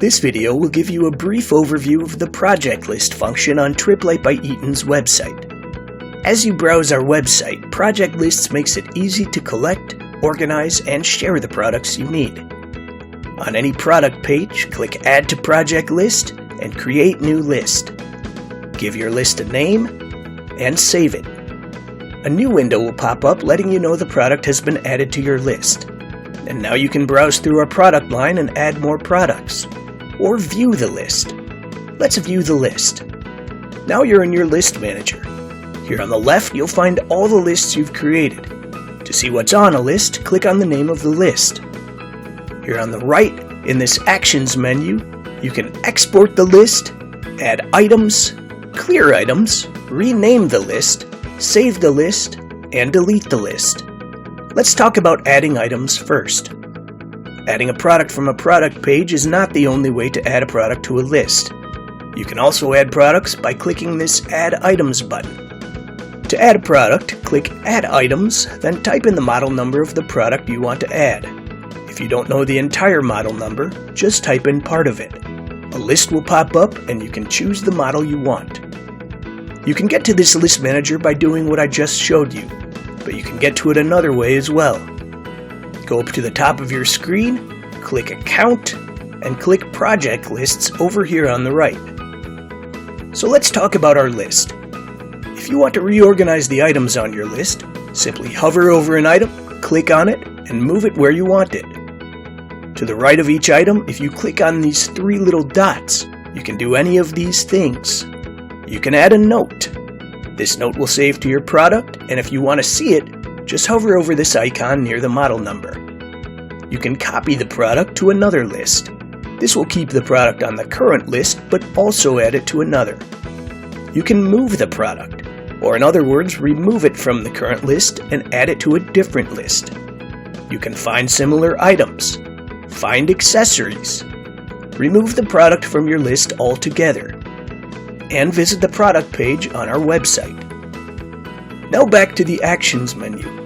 This video will give you a brief overview of the project list function on Triplite by Eaton's website. As you browse our website, Project Lists makes it easy to collect, organize, and share the products you need. On any product page, click Add to Project List and create new list. Give your list a name and save it. A new window will pop up letting you know the product has been added to your list. And now you can browse through our product line and add more products. Or view the list. Let's view the list. Now you're in your list manager. Here on the left, you'll find all the lists you've created. To see what's on a list, click on the name of the list. Here on the right, in this Actions menu, you can export the list, add items, clear items, rename the list, save the list, and delete the list. Let's talk about adding items first. Adding a product from a product page is not the only way to add a product to a list. You can also add products by clicking this Add Items button. To add a product, click Add Items, then type in the model number of the product you want to add. If you don't know the entire model number, just type in part of it. A list will pop up and you can choose the model you want. You can get to this list manager by doing what I just showed you, but you can get to it another way as well. Go up to the top of your screen, click Account, and click Project Lists over here on the right. So let's talk about our list. If you want to reorganize the items on your list, simply hover over an item, click on it, and move it where you want it. To the right of each item, if you click on these three little dots, you can do any of these things. You can add a note. This note will save to your product, and if you want to see it, just hover over this icon near the model number. You can copy the product to another list. This will keep the product on the current list, but also add it to another. You can move the product, or in other words, remove it from the current list and add it to a different list. You can find similar items, find accessories, remove the product from your list altogether, and visit the product page on our website. Now back to the Actions menu.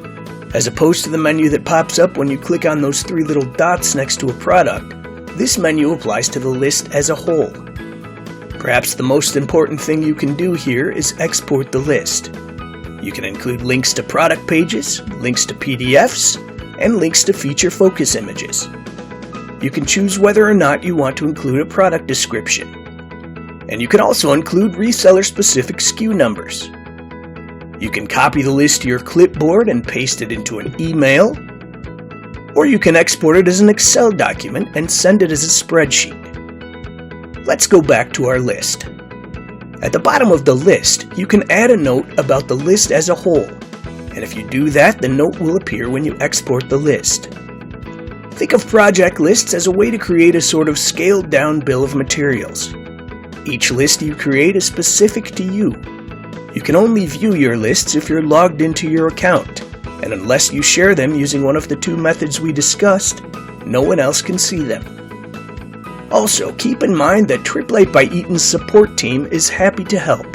As opposed to the menu that pops up when you click on those three little dots next to a product, this menu applies to the list as a whole. Perhaps the most important thing you can do here is export the list. You can include links to product pages, links to PDFs, and links to feature focus images. You can choose whether or not you want to include a product description. And you can also include reseller-specific SKU numbers. You can copy the list to your clipboard and paste it into an email, or you can export it as an Excel document and send it as a spreadsheet. Let's go back to our list. At the bottom of the list, you can add a note about the list as a whole, and if you do that, the note will appear when you export the list. Think of project lists as a way to create a sort of scaled-down bill of materials. Each list you create is specific to you. You can only view your lists if you're logged into your account, and unless you share them using one of the two methods we discussed, no one else can see them. Also, keep in mind that Triplite by Eaton's support team is happy to help.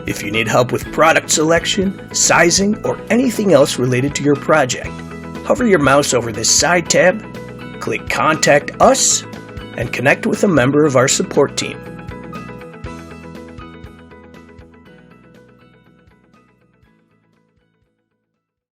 If you need help with product selection, sizing, or anything else related to your project, hover your mouse over this side tab, click Contact Us, and connect with a member of our support team.